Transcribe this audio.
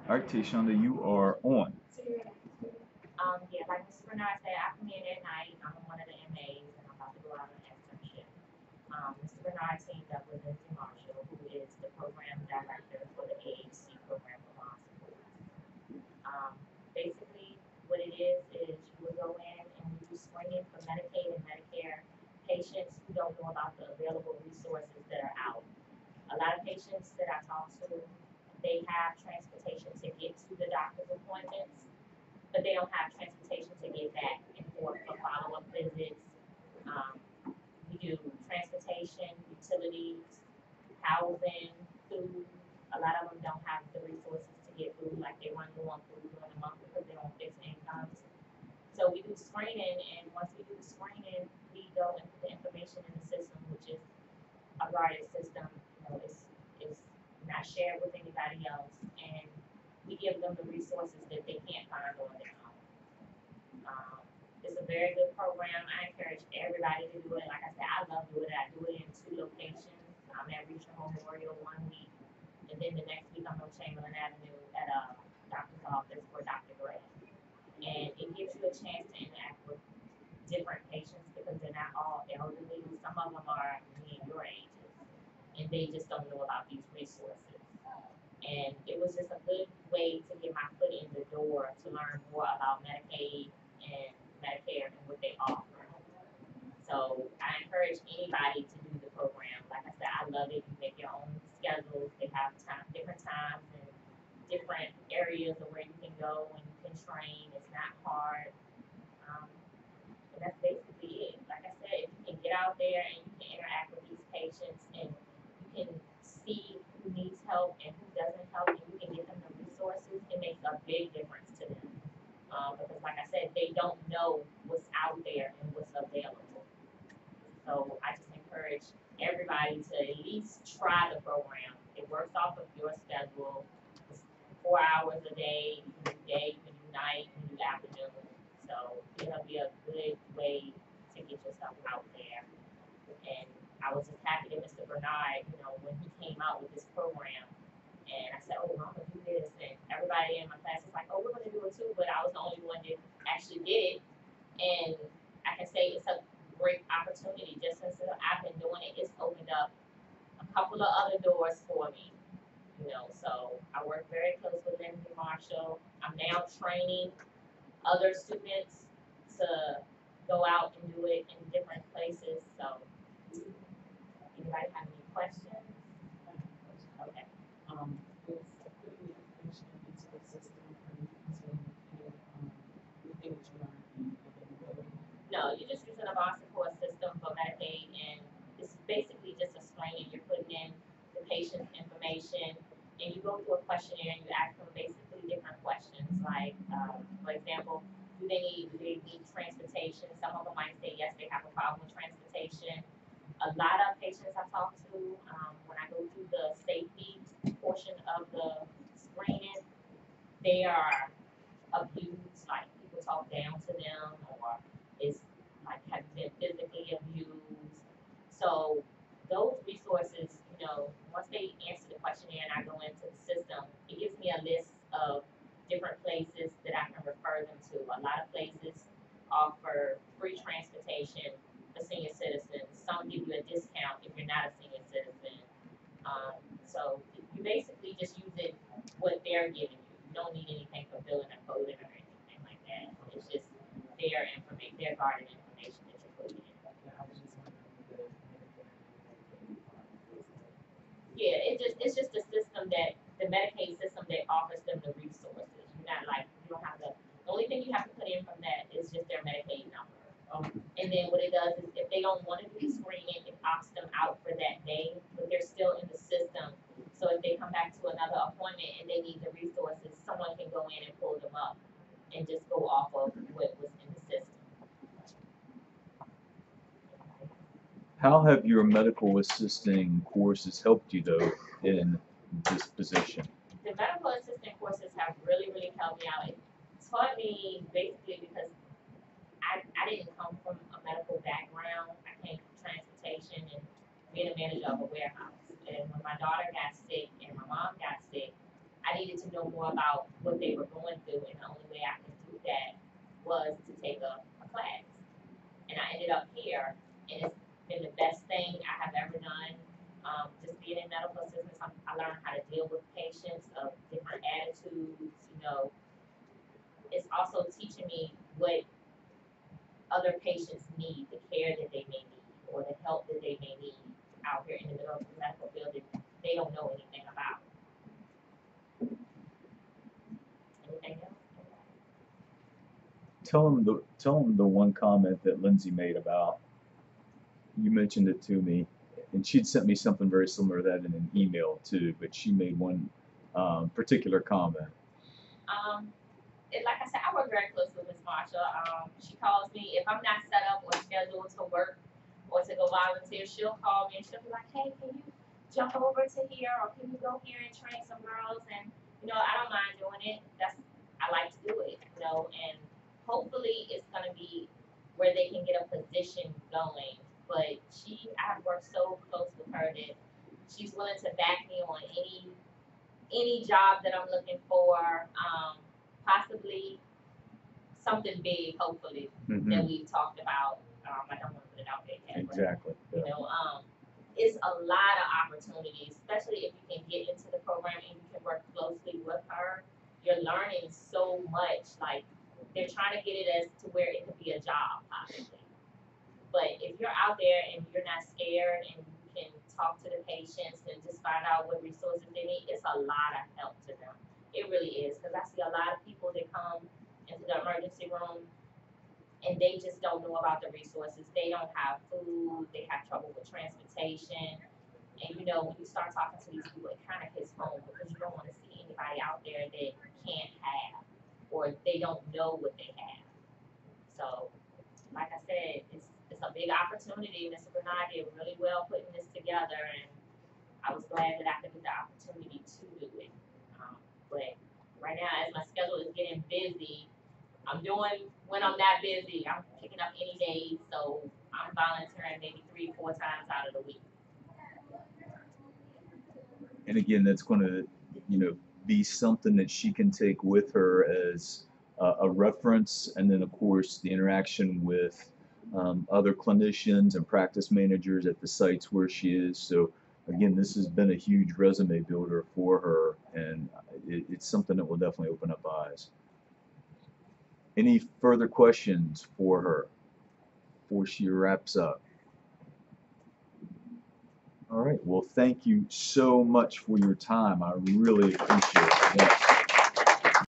All right, Tashawndae, you are on. Yeah, like Mr. Bernard said, I come in at night. I'm one of the MAs, and I'm about to go out on externship. Mr. Bernard teamed up with Lindsay Marshall, who is the program director for the AHC program for law support. Basically, what it is you will go in and we do screening for Medicaid and Medicare patients who don't know about the available resources that are out. A lot of patients that I talk to, they have transportation to get to the doctor's appointments, but they don't have transportation to get back and forth for follow-up visits. Um, we do transportation, utilities, housing, food. A lot of them don't have the resources to get food, like they run low on food during the month because they don't fix incomes. So we do screening, and once we do the screening, we go and put the information in the system, which is a guarded system. It's not shared with anybody else, and we give them the resources that they can't find on their own. It's a very good program. I encourage everybody to do it. Like I said, I love doing it. I do it in 2 locations. I'm at Regional Memorial one week, and then the next week I'm on Chamberlain Avenue at a doctor's office for Dr. Gray. And it gives you a chance to interact with different patients because they're not all elderly. Some of them are me and your ages, and they just don't know about these resources. And it was just a good way to get my foot in the door to learn more about Medicaid and Medicare and what they offer. So I encourage anybody to do the program. Like I said, I love it. You make your own schedules. They have different times and different areas of where you can go and you can train. It's not hard. Um, and that's basically it. Like I said, if you can get out there and you can interact with these patients and you can see who needs help and who doesn't help and you can get them the resources, it makes a big difference to them. Because like I said, they don't know what's out there and what's available. So I just encourage everybody to at least try the program. It works off of your schedule. It's 4 hours a day. You can do day, you can do night, you can do afternoon. So it'll be a good way to get yourself out there. And I was just happy that Mr. Bernard, when he came out with this program, and I said, oh, I'm gonna do this, and everybody in my class was like, oh, we're gonna do it too, but I was the only one that actually did it, and I can say it's a great opportunity. Just since I've been doing it, it's opened up a couple of other doors for me. So I work very close with Lindsay Marshall. I'm now training other students to go out and do it in different places. So, anybody have any questions? Okay. With putting the information into the system, are you using anything that you learned in availability? No, you're just using a bar support system for Medicaid, and it's basically just explaining. You're putting in the patient's information, and you go through a questionnaire and you ask them basically different questions, like, for example, do they need transportation? Some of them might say yes, they have a problem with transportation. A lot of patients I talk to, when I go through the safety portion of the screening, they are abused, like people talk down to them, or is like have been physically abused. So those resources, once they answer the questionnaire and I go into the system, it gives me a list of different places that I can refer them to. A lot of places offer free transportation for senior citizens. Some give you a discount if you're not a senior citizen. So you basically just use it what they're giving you. You don't need anything for billing or coding or anything like that. It's just their information, their guarded information that you're putting in. Yeah, I was just wondering with the Medicare and the Medicaid part, is that Yeah, it's just a system that the Medicaid system that offers them the resources. You're not like you don't have the only thing you have to put in from that is just their Medicaid number. And then what it does is if they don't want to do the screening, it opts them out for that day, but they're still in the system. So if they come back to another appointment and they need the resources, someone can go in and pull them up and just go off of what was in the system. How have your medical assisting courses helped you, though, in this position? The medical assistant courses have really, really helped me out. It taught me basically because I didn't come from a medical background. I came from transportation and being a manager of a warehouse. And when my daughter got sick and my mom got sick, I needed to know more about what they were going through, and the only way I could do that was to take a class. And I ended up here, and it's been the best thing I have ever done. Just being in medical assistance, I learned how to deal with patients of different attitudes. You know, it's also teaching me what other patients need, the care that they may need, or the help that they may need out here in the middle of the medical field that they don't know anything about. Anything else? Tell them the one comment that Lindsay made about, you mentioned it to me, and she'd sent me something very similar to that in an email too, but she made one particular comment. Like I said, I work very closely with Ms. Marsha. She calls me if I'm not set up or scheduled to work or to go volunteer. She'll call me and she'll be like, "Hey, can you jump over to here, or can you go here and train some girls?" And you know, I don't mind doing it. I like to do it. You know, and hopefully it's gonna be where they can get a position going. But I've worked so close with her that she's willing to back me on any job that I'm looking for. Possibly something big, hopefully, that we've talked about. I don't want to put it out there yet. Exactly. But, you know, it's a lot of opportunities, especially if you can get into the program and you can work closely with her. You're learning so much. Like, they're trying to get it as to where it could be a job, possibly. But if you're out there and you're not scared and you can talk to the patients and just find out what resources they need, it's a lot of help to them. It really is, because I see a lot of people that come into the emergency room and they just don't know about the resources. They don't have food, they have trouble with transportation. And you know, when you start talking to these people, it kind of hits home because you don't want to see anybody out there that can't have or they don't know what they have. So, like I said, it's a big opportunity. Mr. Bernard did really well putting this together, and I was glad that I could get the opportunity to do it. But right now, as my schedule is getting busy, I'm doing when I'm not busy. I'm picking up any days, so I'm volunteering maybe 3-4 times out of the week. And again, that's going to, you know, be something that she can take with her as a reference, and then of course the interaction with other clinicians and practice managers at the sites where she is. So again, this has been a huge resume builder for her, and it's something that will definitely open up eyes. Any further questions for her before she wraps up? All right, well, thank you so much for your time. I really appreciate it. Yes.